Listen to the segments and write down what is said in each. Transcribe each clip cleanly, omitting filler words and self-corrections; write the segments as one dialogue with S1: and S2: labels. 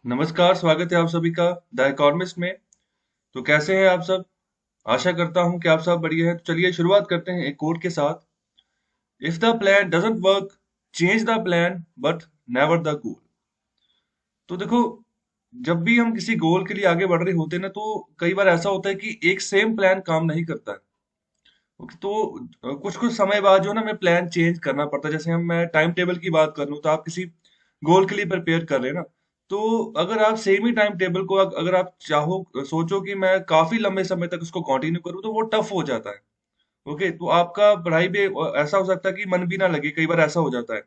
S1: नमस्कार, स्वागत है आप सभी का द इकोनॉमिस्ट में। तो कैसे हैं आप सब? आशा करता हूं कि आप सब बढ़िया हैं। तो चलिए शुरुआत करते हैं एक कोट के साथ। If the plan doesn't work, change the plan but never the goal. तो देखो, जब भी हम किसी गोल के लिए आगे बढ़ रहे होते हैं ना, तो कई बार ऐसा होता है कि एक सेम प्लान काम नहीं करता है। ओके, तो कुछ कुछ समय बाद जो है ना, हमें प्लान चेंज करना पड़ता है। जैसे हम मैं टाइम टेबल की बात कर लूं, तो आप किसी गोल के लिए प्रिपेयर कर रहे हैं ना, तो अगर आप सेम ही टाइम टेबल को अगर आप चाहो, सोचो कि मैं काफी लंबे समय तक उसको कंटिन्यू करूं, तो वो टफ हो जाता है। ओके, तो आपका पढ़ाई में ऐसा हो सकता है कि मन भी ना लगे, कई बार ऐसा हो जाता है।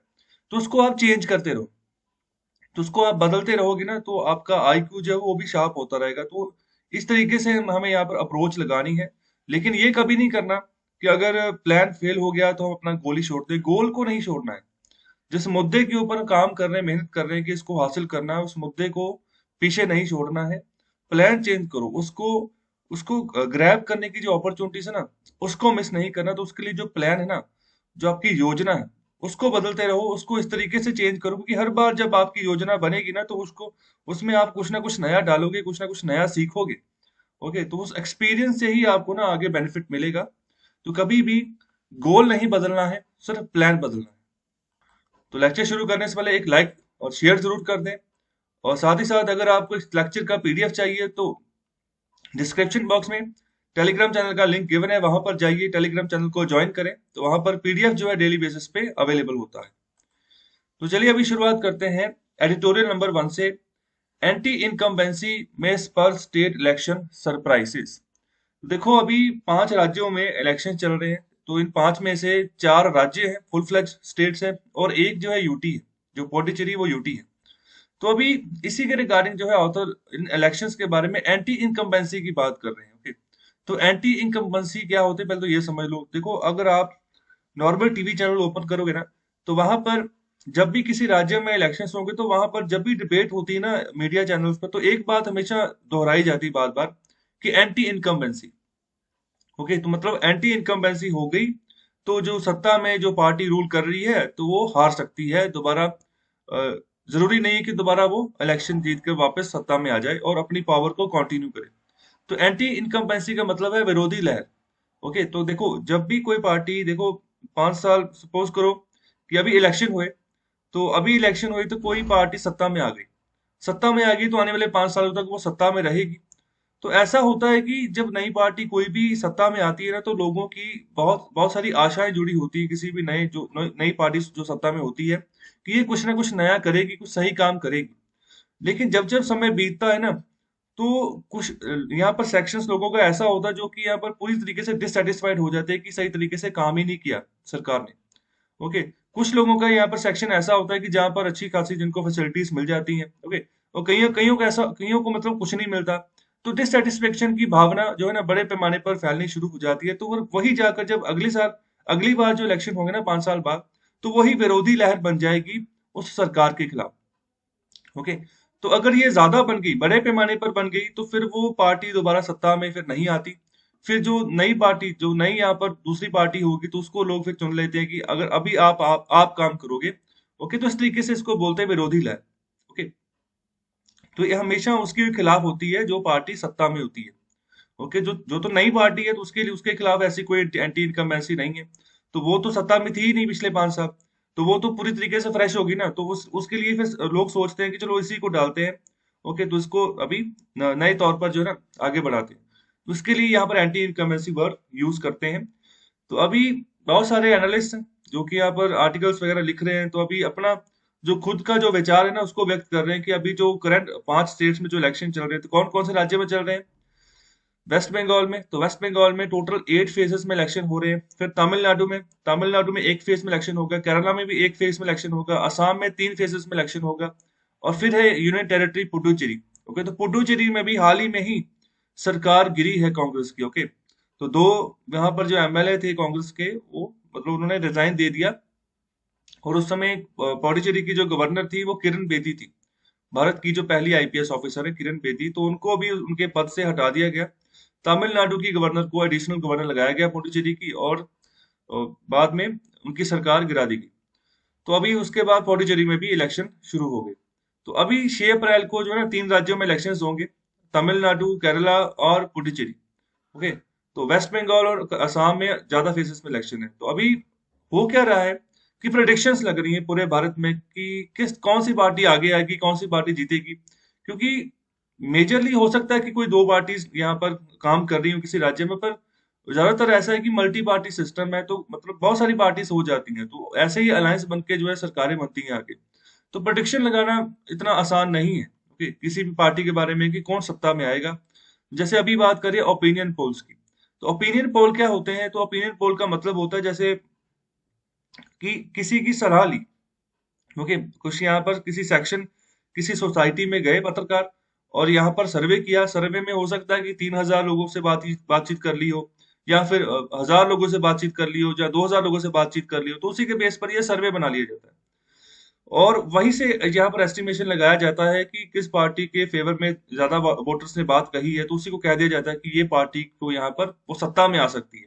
S1: तो उसको आप चेंज करते रहो, तो उसको आप बदलते रहोगे ना, तो आपका आईक्यू जो है वो भी शार्प होता रहेगा। तो इस तरीके से हमें यहाँ पर अप्रोच लगानी है। लेकिन ये कभी नहीं करना कि अगर प्लान फेल हो गया तो हम अपना गोल ही छोड़ दें। गोल को नहीं छोड़ना है। जिस मुद्दे के ऊपर काम कर रहे हैं, मेहनत कर रहे हैं कि इसको हासिल करना है, उस मुद्दे को पीछे नहीं छोड़ना है। प्लान चेंज करो, उसको उसको ग्रैब करने की जो अपॉर्चुनिटीज है ना, उसको मिस नहीं करना। तो उसके लिए जो प्लान है ना, जो आपकी योजना है, उसको बदलते रहो, उसको इस तरीके से चेंज करो, क्योंकि हर बार जब आपकी योजना बनेगी ना, तो उसको उसमें आप कुछ ना कुछ नया डालोगे, कुछ ना कुछ नया सीखोगे। ओके, तो उस एक्सपीरियंस से ही आपको ना आगे बेनिफिट मिलेगा। तो कभी भी गोल नहीं बदलना है, सिर्फ प्लान बदलना है। तो लेक्चर शुरू करने से पहले एक लाइक और शेयर जरूर कर दें। और साथ ही साथ अगर आपको इस लेक्चर का पीडीएफ चाहिए, तो डिस्क्रिप्शन बॉक्स में टेलीग्राम चैनल का लिंक गिवन है, वहां पर जाइए, टेलीग्राम चैनल को ज्वाइन करें। तो वहां पर पीडीएफ जो है डेली बेसिस पे अवेलेबल होता है। तो चलिए अभी शुरुआत करते हैं एडिटोरियल नंबर 1 से। एंटी इनकम्बेंसी में पर स्टेट इलेक्शन सरप्राइजेस। देखो, अभी 5 राज्यों में इलेक्शन चल रहे हैं। तो इन 5 में से 4 राज्य हैं, फुल फ्लेज स्टेट्स हैं, और एक जो है यूटी है, जो पौंडीचेरी, वो यूटी है। तो अभी इसी के रिगार्डिंग जो है ऑथर इन इलेक्शंस के बारे में एंटी इनकम्बेंसी की बात कर रहे हैं। ओके, तो एंटी इनकम्बेंसी क्या होते हैं, पहले तो ये समझ लो। देखो, अगर आप नॉर्मल टीवी चैनल ओपन करोगे ना, तो वहां पर जब भी किसी राज्य में इलेक्शंस होंगे, तो वहां पर जब भी डिबेट होती है ना मीडिया चैनल्स पर, तो एक बात हमेशा दोहराई जाती है बार बार, कि एंटी इनकम्बेंसी। ओके, तो मतलब एंटी इनकम्बेंसी हो गई, तो जो सत्ता में जो पार्टी रूल कर रही है, तो वो हार सकती है दोबारा। जरूरी नहीं है कि दोबारा वो इलेक्शन जीत कर वापस सत्ता में आ जाए और अपनी पावर को कंटिन्यू करे। तो एंटी इनकम्बेंसी का मतलब है विरोधी लहर। ओके, तो देखो, जब भी कोई पार्टी, देखो, 5 साल सपोज करो कि अभी इलेक्शन हुए, तो अभी इलेक्शन हुई तो कोई पार्टी सत्ता में आ गई। सत्ता में आ गई तो आने वाले 5 सालों तक वो सत्ता में रहेगी। तो ऐसा होता है कि जब नई पार्टी कोई भी सत्ता में आती है ना, तो लोगों की बहुत बहुत सारी आशाएं जुड़ी होती है किसी भी नई पार्टी जो सत्ता में होती है, कि ये कुछ ना कुछ नया करेगी, कुछ सही काम करेगी। लेकिन जब जब समय बीतता है ना, तो कुछ यहाँ पर सेक्शंस लोगों का ऐसा होता है जो कि यहाँ पर पूरी तरीके से डिससेटिस्फाइड हो जाते हैं कि सही तरीके से काम ही नहीं किया सरकार ने। ओके, कुछ लोगों का यहाँ पर सेक्शन ऐसा होता है कि जहाँ पर अच्छी खासी जिनको फैसिलिटीज मिल जाती हैं। ओके, और कईयों कईयों को ऐसा, कईयों को मतलब कुछ नहीं मिलता। तो डिससेटिस्फेक्शन की भावना जो है ना, बड़े पैमाने पर फैलनी शुरू हो जाती है। तो वही जाकर जब अगले साल, अगली बार जो इलेक्शन होंगे ना 5 साल बाद, तो वही विरोधी लहर बन जाएगी उस सरकार के खिलाफ। ओके, तो अगर ये ज्यादा बन गई, बड़े पैमाने पर बन गई, तो फिर वो पार्टी दोबारा सत्ता में फिर नहीं आती। फिर जो नई पार्टी, जो नई यहाँ पर दूसरी पार्टी होगी, तो उसको लोग फिर चुन लेते हैं कि अगर अभी आप काम करोगे। ओके, तो इस तरीके से इसको बोलते हैं विरोधी लहर। ओके, तो ये हमेशा उसके खिलाफ होती है जो पार्टी सत्ता में होती है। ओके, जो जो तो नई पार्टी है, तो उसके लिए उसके खिलाफ ऐसी कोई एंटी इनकम्बेंसी नहीं है। तो वो तो सत्ता में थी ही नहीं पिछले 5 साल। तो वो तो पूरी तरीके से फ्रेश होगी ना, तो उसके लिए फिर लोग सोचते हैं कि चलो इसी को डालते हैं। ओके, तो इसको अभी नए तौर पर जो है ना आगे बढ़ाते हैं। तो इसके लिए यहाँ पर एंटी इनकम्बेंसी वर्ड यूज करते हैं। तो अभी बहुत सारे एनालिस्ट हैं जो कि यहाँ पर आर्टिकल्स वगैरह लिख रहे हैं। तो अभी अपना जो खुद का जो विचार है ना, उसको व्यक्त कर रहे हैं कि अभी जो करंट 5 स्टेट्स में जो इलेक्शन चल रहे हैं, तो कौन कौन से राज्य में चल रहे हैं। वेस्ट बंगाल में, तो वेस्ट बंगाल में टोटल 8 फेजेस में इलेक्शन हो रहे हैं। फिर तमिलनाडु में एक फेज में इलेक्शन होगा। केरला में भी एक फेज में इलेक्शन होगा। असम में 3 फेजेस में इलेक्शन होगा। और फिर है यूनियन टेरिटरी पुडुचेरी। ओके, तो पुडुचेरी में भी हाल ही में ही सरकार गिरी है कांग्रेस की। ओके, तो दो यहाँ पर जो एमएलए थे कांग्रेस के, वो मतलब उन्होंने रिजाइन दे दिया। और उस समय पौडीचेरी की जो गवर्नर थी, वो किरण बेदी थी। भारत की जो पहली आईपीएस ऑफिसर है किरण बेदी, तो उनको भी उनके पद से हटा दिया गया। तमिलनाडु की गवर्नर को एडिशनल गवर्नर लगाया गया पुडुचेरी की, और बाद में उनकी सरकार गिरा दी गई। तो अभी उसके बाद पौडीचेरी में भी इलेक्शन शुरू हो गए। तो अभी 6 अप्रैल को जो है ना 3 राज्यों में इलेक्शंस होंगे, तमिलनाडु, केरला और पुडुचेरी। ओके, तो वेस्ट बंगाल और असम में ज्यादा फेसेस में इलेक्शन है। तो अभी हो क्या रहा है कि प्रेडिक्शंस लग रही है पूरे भारत में कि किस कौन सी पार्टी आगे आएगी, कौन सी पार्टी जीतेगी। क्योंकि मेजरली हो सकता है कि कोई दो पार्टीज यहाँ पर काम कर रही हो किसी राज्य में, पर ज्यादातर ऐसा है कि मल्टी पार्टी सिस्टम है, तो मतलब बहुत सारी पार्टीज हो जाती हैं, तो ऐसे ही अलायंस बन के जो है सरकारें बनती हैं आगे। तो प्रेडिक्शन लगाना इतना आसान नहीं है ओके, किसी भी पार्टी के बारे में कि कौन सत्ता में आएगा। जैसे अभी बात करें ओपिनियन पोल्स की, तो ओपिनियन पोल क्या होते हैं? तो ओपिनियन पोल का मतलब होता है जैसे कि किसी की सलाह ली। ओके, कुछ यहाँ पर किसी सेक्शन, किसी सोसाइटी में गए पत्रकार और यहाँ पर सर्वे किया। सर्वे में हो सकता है कि 3,000 लोगों से बातचीत बातचीत कर ली हो, या फिर 1,000 लोगों से बातचीत कर ली हो, या 2,000 लोगों से बातचीत कर ली हो, तो उसी के बेस पर ये सर्वे बना लिया जाता है। और वहीं से यहाँ पर एस्टिमेशन लगाया जाता है कि किस पार्टी के फेवर में ज्यादा वोटर्स ने बात कही है, तो उसी को कह दिया जाता है कि ये पार्टी को यहाँ पर वो सत्ता में आ सकती है।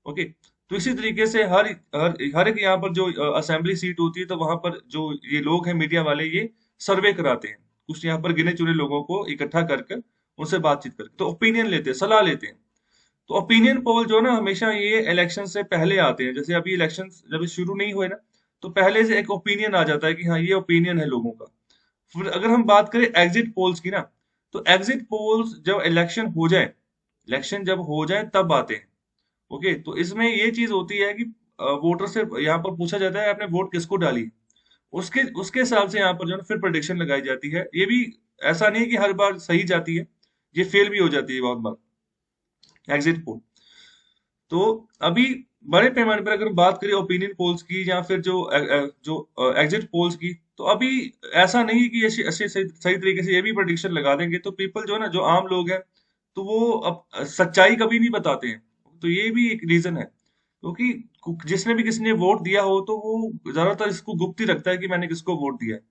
S1: ओके, तो इसी तरीके से हर एक यहाँ पर जो असेंबली सीट होती है, तो वहां पर जो ये लोग हैं मीडिया वाले, ये सर्वे कराते हैं कुछ यहाँ पर गिने चुने लोगों को इकट्ठा करके, उनसे बातचीत करके, तो ओपिनियन लेते हैं, सलाह लेते हैं। तो ओपिनियन पोल जो ना हमेशा ये इलेक्शन से पहले आते हैं। जैसे अभी इलेक्शन जब शुरू नहीं हुए ना, तो पहले से एक ओपिनियन आ जाता है कि हाँ ये ओपिनियन है लोगों का। फिर अगर हम बात करें एग्जिट पोल्स की ना, तो एग्जिट पोल्स जब इलेक्शन जब हो जाए तब आते हैं। ओके, तो इसमें ये चीज होती है कि वोटर से यहाँ पर पूछा जाता है आपने वोट किसको डाली है? उसके उसके हिसाब से यहाँ पर जो है ना फिर प्रेडिक्शन लगाई जाती है। ये भी ऐसा नहीं है कि हर बार सही जाती है, ये फेल भी हो जाती है बहुत बार एग्जिट पोल। तो अभी बड़े पैमाने पर अगर बात करें ओपिनियन पोल्स की या फिर जो एग्जिट पोल्स की, तो अभी ऐसा नहीं है कि ऐसे ऐसे सही तरीके से ये भी प्रेडिक्शन लगा देंगे तो पीपल जो है ना, जो आम लोग हैं, तो वो अब सच्चाई कभी नहीं बताते हैं। तो ये भी एक रीजन है, क्योंकि जिसने भी किसी ने वोट दिया हो तो वो ज्यादातर इसको गुप्त ही रखता है कि मैंने किसको वोट दिया है।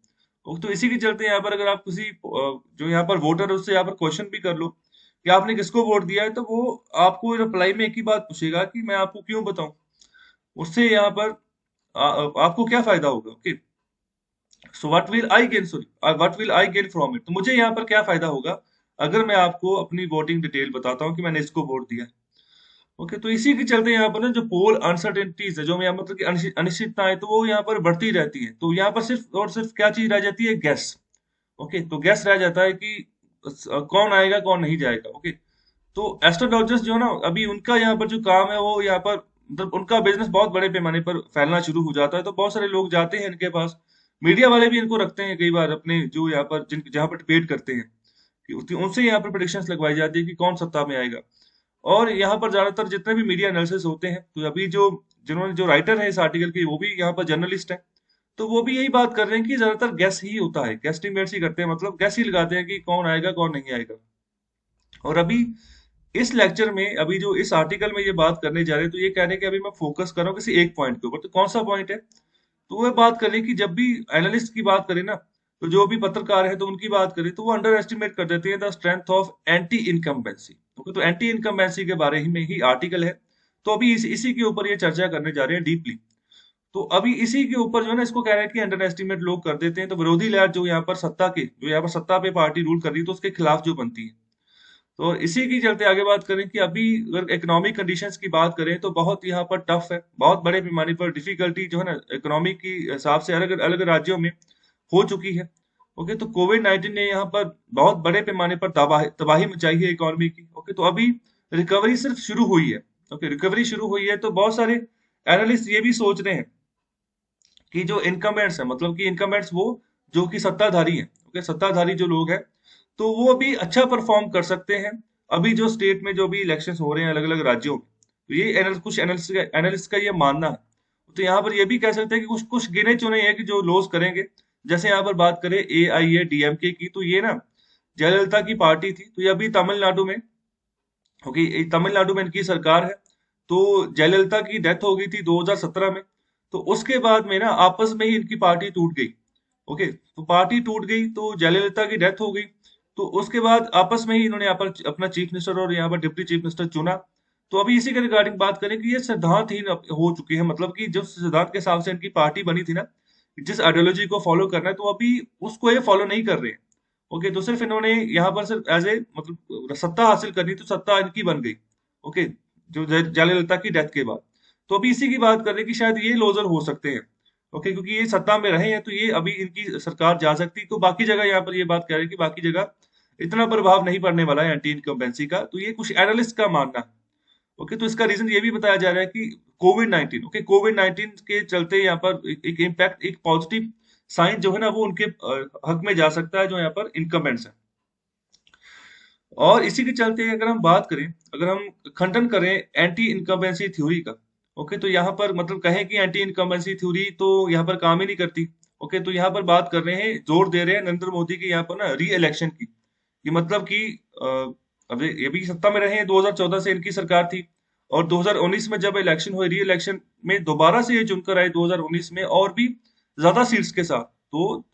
S1: तो इसी के चलते यहाँ पर अगर आप किसी जो यहाँ पर वोटर है उससे यहाँ पर क्वेश्चन भी कर लो कि आपने किसको वोट दिया है, तो वो आपको रिप्लाई में एक ही बात पूछेगा कि मैं आपको क्यों बताऊं। उससे यहाँ पर आपको क्या फायदा होगा? Okay, so what will I gain from it, तो मुझे यहाँ पर क्या फायदा होगा अगर मैं आपको अपनी वोटिंग डिटेल बताता हूँ कि मैंने इसको वोट दिया। ओके, तो इसी के चलते यहाँ पर ना जो पोल अनसर्टेनिटीज है, जो मैं मतलब कि अनिश्चितताएं, तो वो यहाँ पर बढ़ती रहती है। तो यहाँ पर सिर्फ और सिर्फ क्या चीज रह जाती है? गैस। ओके, तो गैस रह जाता है कि कौन आएगा कौन नहीं जाएगा। ओके, तो एस्ट्रोलॉजर्स जो है ना, अभी उनका यहाँ पर जो काम है वो यहाँ पर मतलब उनका बिजनेस बहुत बड़े पैमाने पर फैलना शुरू हो जाता है, तो बहुत सारे लोग जाते हैं इनके पास। मीडिया वाले भी इनको रखते हैं कई बार अपने, जो यहाँ पर जहाँ पर डिबेट करते हैं, कि उनसे यहाँ पर प्रेडिक्शंस लगवाई जाती है कि कौन सत्ता में आएगा। और यहाँ पर ज्यादातर जितने भी मीडिया एनालिसिस होते हैं, तो अभी जो जिन्होंने जो राइटर है इस आर्टिकल के, वो भी यहाँ पर जर्नलिस्ट है, तो वो भी यही बात कर रहे हैं कि ज्यादातर गैस ही होता है, गेस्टिमेट्स ही करते हैं, मतलब गैस ही लगाते हैं कि कौन आएगा कौन नहीं आएगा। और अभी इस लेक्चर में, अभी जो इस आर्टिकल में ये बात करने जा रहे हैं, तो ये कह रहे हैं कि अभी मैं फोकस कर रहा हूँ किसी एक पॉइंट के ऊपर। तो कौन सा पॉइंट है? तो वो बात करें कि जब भी एनालिस्ट की बात करें ना, तो जो भी पत्रकार है तो उनकी बात करें, तो वो अंडर एस्टिमेट कर देते हैं the strength of anti incumbency. Okay, तो एंटी इनकम्बेंसी के बारे में ही आर्टिकल है। तो अभी इसी के ऊपर ये चर्चा करने जा रहे हैं डीपली। तो अभी इसी के ऊपर जो है ना, इसको कह रहे हैं कि अंडर एस्टिमेट लोग कर देते हैं, तो विरोधी लहर जो यहाँ पर सत्ता पे पार्टी रूल कर रही है, तो उसके खिलाफ जो बनती है। तो इसी की चलते आगे बात करें कि अभी अगर इकोनॉमिक कंडीशंस की बात करें, तो बहुत यहाँ पर टफ है, बहुत बड़े पैमाने पर डिफिकल्टी जो है ना इकोनॉमी की हिसाब से अलग अलग राज्यों में हो चुकी है। ओके, तो कोविड-19 ने यहाँ पर बहुत बड़े पैमाने पर तबाही तबाही मचाई है इकोनॉमी की। ओके, तो अभी रिकवरी सिर्फ शुरू हुई है। ओके, रिकवरी शुरू हुई है, तो बहुत सारे एनालिस्ट ये भी सोच रहे हैं कि जो इनकमेंट्स है, मतलब कि इनकमेंट्स वो जो कि सत्ताधारी हैं, ओके, सत्ताधारी जो लोग हैं, तो वो अभी अच्छा परफॉर्म कर सकते हैं। अभी जो स्टेट में जो भी इलेक्शंस हो रहे हैं अलग अलग राज्यों में, तो ये कुछ एनालिस्ट का ये मानना है। तो यहाँ पर ये भी कह सकते हैं कि कुछ कुछ गिने चुने हैं कि जो लॉस करेंगे। जैसे यहाँ पर बात करें AIADMK की, तो ये ना जयललिता की पार्टी थी, तो ये अभी तमिलनाडु में, ओके, तमिलनाडु में इनकी सरकार है। तो जयललिता की डेथ हो गई थी 2017 में, तो उसके बाद में ना आपस में ही इनकी पार्टी टूट गई। ओके, तो पार्टी टूट गई, तो जयललिता की डेथ हो गई, तो उसके बाद आपस में ही इन्होंने यहाँ पर अपना चीफ मिनिस्टर और यहाँ पर डिप्टी चीफ मिनिस्टर चुना। तो अभी इसी के रिगार्डिंग बात करें कि ये सिद्धांतहीन हो चुके हैं, मतलब कि जो सिद्धांत के हिसाब से इनकी पार्टी बनी थी ना, जिस आइडियोलॉजी को फॉलो करना है, तो अभी उसको ये फॉलो नहीं कर रहे हैं। ओके, तो सिर्फ इन्होंने यहाँ पर सिर्फ एज ए मतलब सत्ता हासिल करनी, तो सत्ता इनकी बन गई। ओके, जो जयललिता की डेथ के बाद, तो अभी इसी की बात कर रहे हैं कि शायद ये लॉजर हो सकते हैं। ओके, क्योंकि ये सत्ता में रहे हैं, तो ये अभी इनकी सरकार जा सकती, तो बाकी जगह यहाँ पर ये बात कह रहे हैं कि बाकी जगह इतना प्रभाव नहीं पड़ने वाला है एंटी इनकम्बेंसी का, तो ये कुछ एनालिस्ट का मानना है। ओके, तो इसका रीजन ये भी बताया जा रहा है कि कोविड 19, ओके, कोविड 19 के चलते यहाँ पर एक इम्पैक्ट, एक पॉजिटिव साइन जो है ना, वो उनके हक में जा सकता है, जो यहाँ पर इनकम्बेंट्स है। और इसी के चलते अगर हम बात करें, अगर हम खंडन करें एंटी इनकम्बेंसी थ्योरी का, ओके, तो यहाँ पर मतलब कहें कि एंटी इनकम्बेंसी थ्योरी तो यहाँ पर काम ही नहीं करती। ओके, तो यहाँ पर बात कर रहे हैं, जोर दे रहे हैं नरेंद्र मोदी की यहाँ पर ना री इलेक्शन की, कि मतलब कि अब ये भी सत्ता में रहे हैं, 2014 से इनकी सरकार थी, और 2019 में जब इलेक्शन हुए, री इलेक्शन में दोबारा से ये चुनकर आए 2019 में, और भी ज्यादा सीट्स के साथ। तो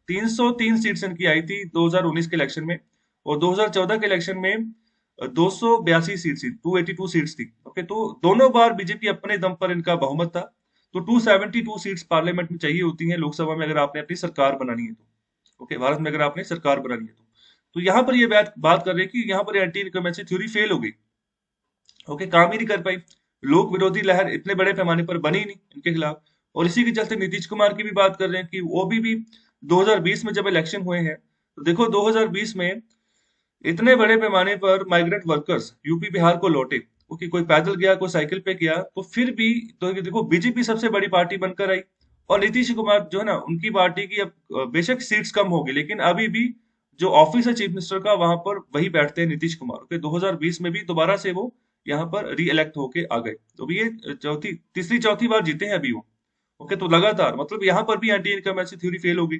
S1: 303 सीट्स इनकी आई थी 2019 के इलेक्शन में, और 2014 के इलेक्शन में 282 सीट थी, 282 सीट्स थी। ओके, तो दोनों बार बीजेपी अपने दम पर इनका बहुमत था। तो 272 सीट्स पार्लियामेंट में चाहिए होती हैं, लोकसभा में, अगर आपने अपनी सरकार बनानी है तो। ओके, भारत में अगर आपने सरकार बनानी है तो यहाँ पर ये बात बात कर रहे हैं कि यहाँ पर एंटी इनकमेंसी थ्योरी फेल हो गई। ओके, काम ही नहीं कर पाई, लोक विरोधी लहर इतने बड़े पैमाने पर बनी ही नहीं इनके खिलाफ। और इसी के चलते नीतीश कुमार की भी बात कर रहे हैं कि वो भी 2020 में जब इलेक्शन हुए हैं, तो देखो 2020 में इतने बड़े पैमाने पर माइग्रेंट वर्कर्स यूपी बिहार को लौटे। ओके, कोई पैदल गया, कोई साइकिल पे गया, तो फिर भी तो ये देखो बीजेपी सबसे बड़ी पार्टी बनकर आई, और नीतीश कुमार जो है ना, उनकी पार्टी की अब बेशक सीट्स कम होगी, लेकिन अभी भी जो ऑफिस है चीफ मिनिस्टर का, वहां पर वही बैठते हैं नीतीश कुमार। ओके, 2020 में भी दोबारा से वो यहाँ पर री इलेक्ट होके आ गए, तो अभी ये तीसरी चौथी बार जीते हैं अभी वो। ओके, तो लगातार मतलब यहाँ पर भी एंटी इनकमेंसी थ्योरी फेल होगी।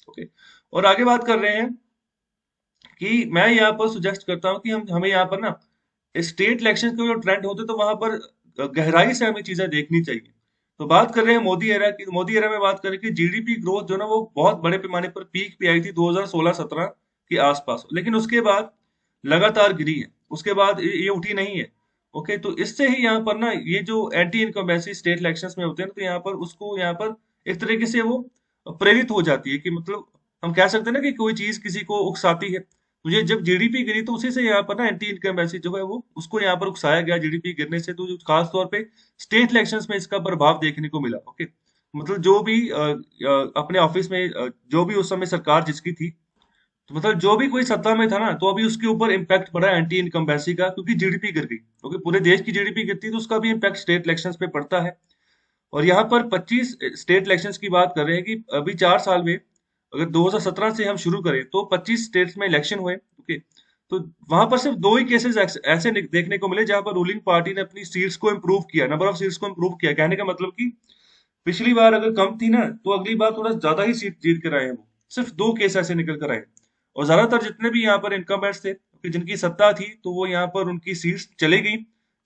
S1: ओके, और आगे बात कर रहे हैं कि मैं यहाँ पर सुजेस्ट करता हूँ कि हम हमें यहाँ पर ना स्टेट इलेक्शन के जो ट्रेंड होते, तो वहां पर गहराई से हमें चीजें देखनी चाहिए। तो बात कर रहे हैं मोदी एरा की, मोदी एरा में बात करें कि जीडीपी ग्रोथ जो ना, वो बहुत बड़े पैमाने पर पीक पे आई थी 2016-17 के आसपास, लेकिन उसके बाद लगातार गिरी है, उसके बाद ये उठी नहीं है। ओके, तो इससे ही यहाँ पर ना ये जो एंटी इनकम्बेंसी स्टेट इलेक्शंस में होते हैं ना, तो यहाँ पर उसको यहाँ पर एक तरीके से वो प्रेरित हो जाती है, कि मतलब हम कह सकते हैं ना कि कोई चीज किसी को उकसाती है। मुझे जब जीडीपी गिरी, तो उसी से यहाँ पर ना एंटी इनकम्बेंसी जो है वो उसको यहाँ पर उकसाया गया जीडीपी गिरने से, तो जो खास तौर पे स्टेट इलेक्शंस में इसका प्रभाव देखने को मिला। ओके, मतलब जो भी अपने ऑफिस में जो भी उस समय सरकार जिसकी थी, तो मतलब जो भी कोई सत्ता में था ना, तो अभी उसके ऊपर इम्पैक्ट पड़ा एंटी इनकम्बेंसी का, क्योंकि जीडीपी गिर गई। क्योंकि पूरे देश की जीडीपी गिरती है, तो उसका भी इम्पैक्ट स्टेट इलेक्शंस पे पड़ता है। और यहाँ पर 25 स्टेट इलेक्शंस की बात कर रहे हैं कि अभी 4 साल में, अगर 2017 से हम शुरू करें, तो 25 स्टेट्स में इलेक्शन हुए। ओके, तो वहां पर सिर्फ दो ही केसेस ऐसे देखने को मिले जहां पर रूलिंग पार्टी ने अपनी सीट्स को इम्प्रूव किया, नंबर ऑफ सीट्स को इम्प्रूव किया। कहने का मतलब कि पिछली बार अगर कम थी ना, तो अगली बार थोड़ा ज्यादा ही सीट जीत कर आए हैं वो। सिर्फ दो केस ऐसे निकल कर आए। और ज्यादातर जितने भी यहाँ पर इनकम्बेंट्स थे, कि जिनकी सत्ता थी, तो वो यहाँ पर उनकी सीट्स चली गई,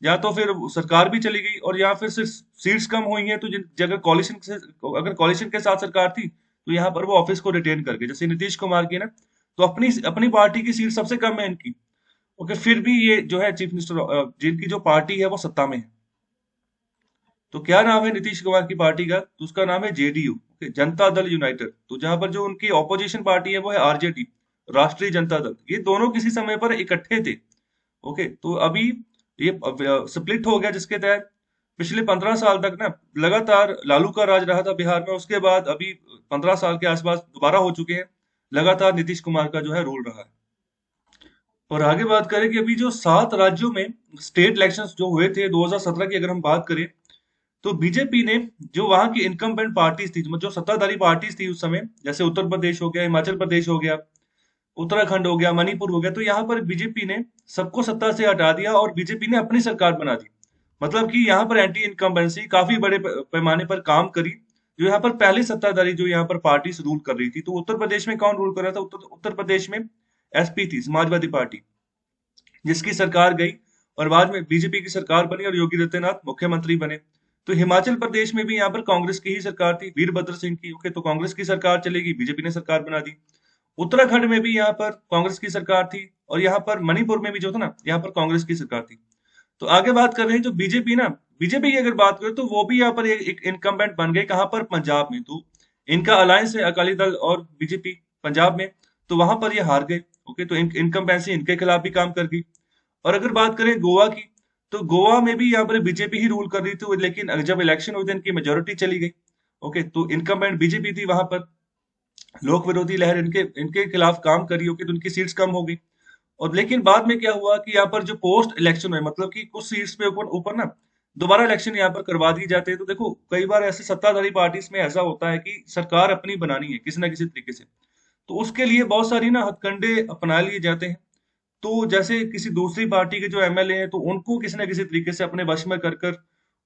S1: या तो फिर सरकार भी चली गई, और या फिर सिर्फ सीट्स कम हुई हैं, तो जिन जगह कॉलिशन से, अगर कॉलिशन के साथ सरकार थी, तो यहाँ पर वो ऑफिस को रिटेन करके, जैसे नीतीश कुमार की ना, तो अपनी अपनी पार्टी की सीट सबसे कम है इनकी। ओके, फिर भी ये जो है चीफ मिनिस्टर, जिनकी जो पार्टी है वो सत्ता में है। तो क्या नाम है नीतीश कुमार की पार्टी का? तो उसका नाम है जेडीयू, जनता दल यूनाइटेड। तो जहां पर जो उनकी ऑपोजिशन पार्टी है वो है आरजेडी, राष्ट्रीय जनता दल। ये दोनों किसी समय पर इकट्ठे थे। ओके, तो अभी ये स्प्लिट हो गया, जिसके तहत पिछले 15 साल तक ना लगातार लालू का राज रहा था बिहार में। उसके बाद अभी 15 साल के आसपास दोबारा हो चुके हैं, लगातार नीतीश कुमार का जो है रूल रहा है। और आगे बात करें कि अभी जो 7 राज्यों में स्टेट इलेक्शंस जो हुए थे 2017 की, अगर हम बात करें, तो बीजेपी ने जो वहां की इनकम्बेंट पार्टीज थी, जो सत्ताधारी पार्टीज थी उस समय, जैसे उत्तर प्रदेश हो गया, हिमाचल प्रदेश हो गया, उत्तराखंड हो गया, मणिपुर हो गया, तो यहाँ पर बीजेपी ने सबको सत्ता से हटा दिया, और बीजेपी ने अपनी सरकार बना दी। मतलब कि यहाँ पर एंटी इनकम्बेंसी काफी बड़े पैमाने पर काम करी। जो यहाँ पर पहले सत्ताधारी जो यहाँ पर पार्टीज रूल कर रही थी, तो उत्तर प्रदेश में कौन रूल कर रहा था? उत्तर प्रदेश में एसपी थी, समाजवादी पार्टी, जिसकी सरकार गई, और बाद में बीजेपी की सरकार बनी, और योगी आदित्यनाथ मुख्यमंत्री बने। तो हिमाचल प्रदेश में भी यहाँ पर कांग्रेस की ही सरकार थी, वीरभद्र सिंह की। ओके, तो कांग्रेस की सरकार चलेगी, बीजेपी ने सरकार बना दी। उत्तराखंड में भी यहाँ पर कांग्रेस की सरकार थी, और यहाँ पर मणिपुर में भी जो था ना, यहाँ पर कांग्रेस की सरकार थी। तो आगे बात कर रहे हैं जो बीजेपी ना, बीजेपी की अगर बात करें, तो वो भी यहाँ पर एक इनकम्बेंट बन गए। कहाँ पर? पंजाब में। तो इनका अलायंस है अकाली दल और बीजेपी पंजाब में, तो वहां पर ये हार गए। ओके, तो इनकम्बेंसी इनके खिलाफ भी काम कर गई। और अगर बात करें गोवा की, तो गोवा में भी यहाँ पर बीजेपी ही रूल कर रही थी, लेकिन जब इलेक्शन हुए थे इनकी मेजोरिटी चली गई। ओके, तो इनकम्बेंट बीजेपी थी वहां पर, लोक विरोधी लहर इनके इनके खिलाफ काम करी। होगी तो उनकी सीट्स कम हो गई। और लेकिन बाद में क्या हुआ कि यहाँ पर जो पोस्ट इलेक्शन हुए, मतलब कि कुछ सीट्स पे ऊपर ऊपर ना दोबारा इलेक्शन यहाँ पर करवा दिए जाते हैं। तो देखो, कई बार ऐसे सत्ताधारी पार्टीज में ऐसा होता है कि सरकार अपनी बनानी है किसी ना किसी तरीके से, तो उसके लिए बहुत सारी ना हथकंडे अपना लिए जाते हैं। तो जैसे किसी दूसरी पार्टी के जो एमएलए हैं, तो उनको किसी ना किसी तरीके से अपने वश में कर कर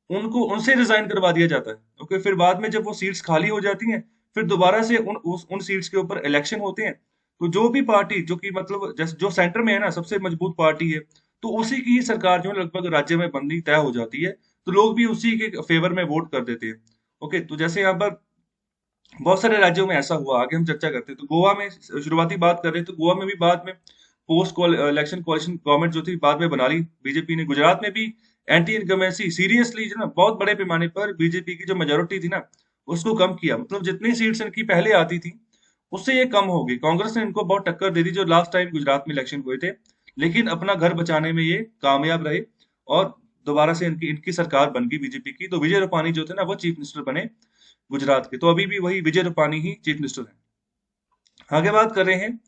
S1: उनको उनसे रिजाइन करवा दिया जाता है। ओके, फिर बाद में जब वो सीट्स खाली हो जाती हैं, फिर दोबारा से उन सीट्स के ऊपर इलेक्शन होते हैं। तो जो भी पार्टी जो कि मतलब जैसे जो सेंटर में है ना, सबसे मजबूत पार्टी है, तो उसी की ही सरकार जो है लगभग राज्य में बननी तय हो जाती है। तो लोग भी उसी के फेवर में वोट कर देते हैं। ओके, तो जैसे यहाँ पर बहुत सारे राज्यों में ऐसा हुआ, आगे हम चर्चा करते हैं। तो गोवा में शुरुआती बात कर रहे हैं, तो गोवा में भी बाद में पोस्ट इलेक्शन कोalition गवर्नमेंट जो थी बाद में बना ली बीजेपी ने। गुजरात में भी एंटी इनकमेंसी सीरियसली जो ना बहुत बड़े पैमाने पर बीजेपी की जो मेजोरिटी थी ना, उसको कम किया। मतलब जितनी सीट्स इनकी पहले आती थी उससे ये कम हो गई। कांग्रेस ने इनको बहुत टक्कर दे दी जो लास्ट टाइम गुजरात में इलेक्शन हुए थे, लेकिन अपना घर बचाने में ये कामयाब रहे और दोबारा से इनकी इनकी सरकार बन गई बीजेपी की। तो विजय रूपानी जो थे ना, वो चीफ मिनिस्टर बने गुजरात के। तो अभी भी वही विजय रूपानी ही चीफ मिनिस्टर है। आगे बात कर रहे हैं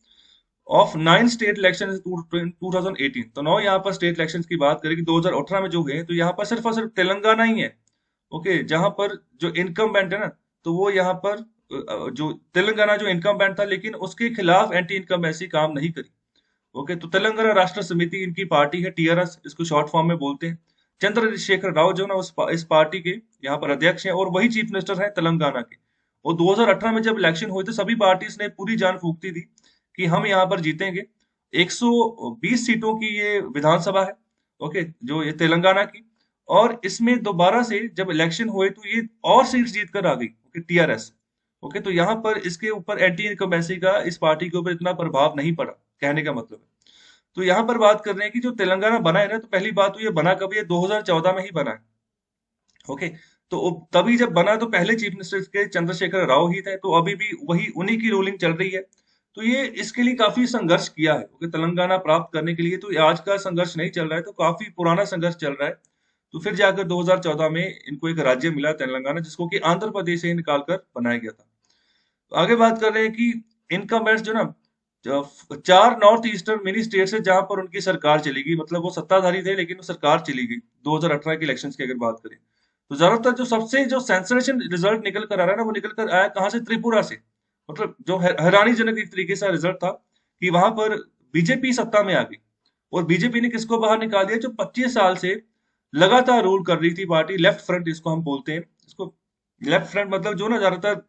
S1: ऑफ 9 स्टेट इलेक्शन 2018। तो 9 यहाँ पर स्टेट इलेक्शंस की बात करें कि 2018 में जो हुए हैं, तो यहाँ पर सिर्फ और सिर्फ तेलंगाना ही है। ओके, जहां पर जो इनकम है ना, तो वो यहाँ पर जो तेलंगाना जो इनकम था, लेकिन उसके खिलाफ एंटी इनकम्बेंसी काम नहीं करी। ओके, तो तेलंगाना राष्ट्र समिति इनकी पार्टी है, टीआरएस इसको शॉर्ट फॉर्म में बोलते हैं। चंद्रशेखर राव जो ना इस पार्टी के यहाँ पर अध्यक्ष हैं और वही चीफ मिनिस्टर हैं तेलंगाना के। और 2018 में जब इलेक्शन हुए थे, सभी पार्टीज ने पूरी जान फूंकती थी कि हम यहाँ पर जीतेंगे। 120 सीटों की ये विधानसभा है, ओके, जो ये तेलंगाना की। और इसमें दोबारा से जब इलेक्शन हुए तो ये और सीट्स जीत कर आ गई, ओके, टीआरएस। ओके, तो यहाँ पर इसके ऊपर एंटी इनकम्बेंसी का इस पार्टी के ऊपर इतना प्रभाव नहीं पड़ा, कहने का मतलब है। तो यहाँ पर बात कर रहे हैं कि जो तेलंगाना बना है ना, तो पहली बात तो ये बना कब, ये 2014 में ही बना है। ओके, तो तभी जब बना तो पहले चीफ मिनिस्टर के चंद्रशेखर राव ही थे, तो अभी भी वही उन्हीं की रूलिंग चल रही है। तो ये इसके लिए काफी संघर्ष किया है, ओके, तेलंगाना प्राप्त करने के लिए। तो ये आज का संघर्ष नहीं चल रहा है, तो काफी पुराना संघर्ष चल रहा है। तो फिर जाकर 2014 में इनको एक राज्य मिला तेलंगाना, जिसको कि आंध्र प्रदेश से निकाल कर बनाया गया था। तो आगे बात कर रहे हैं कि इनकम बैट्स जो ना, चार नॉर्थ ईस्टर्न मिनी स्टेट है जहां पर उनकी सरकार चलेगी। मतलब वो सत्ताधारी थे लेकिन वो सरकार चली गई 2018 के इलेक्शंस की अगर बात करें। तो ज्यादातर जो सबसे जो सेंसेशन रिजल्ट निकल कर आ रहा है ना, वो निकल कर आया कहाँ से, त्रिपुरा से। मतलब जो हैरानीजनक एक तरीके से रिजल्ट था कि वहां पर बीजेपी सत्ता में आ गई। और बीजेपी ने किसको बाहर निकाल दिया, जो 25 साल से लगातार रूल कर रही थी पार्टी, लेफ्ट फ्रंट इसको हम बोलते हैं। इसको लेफ्ट फ्रंट मतलब जो ना ज्यादातर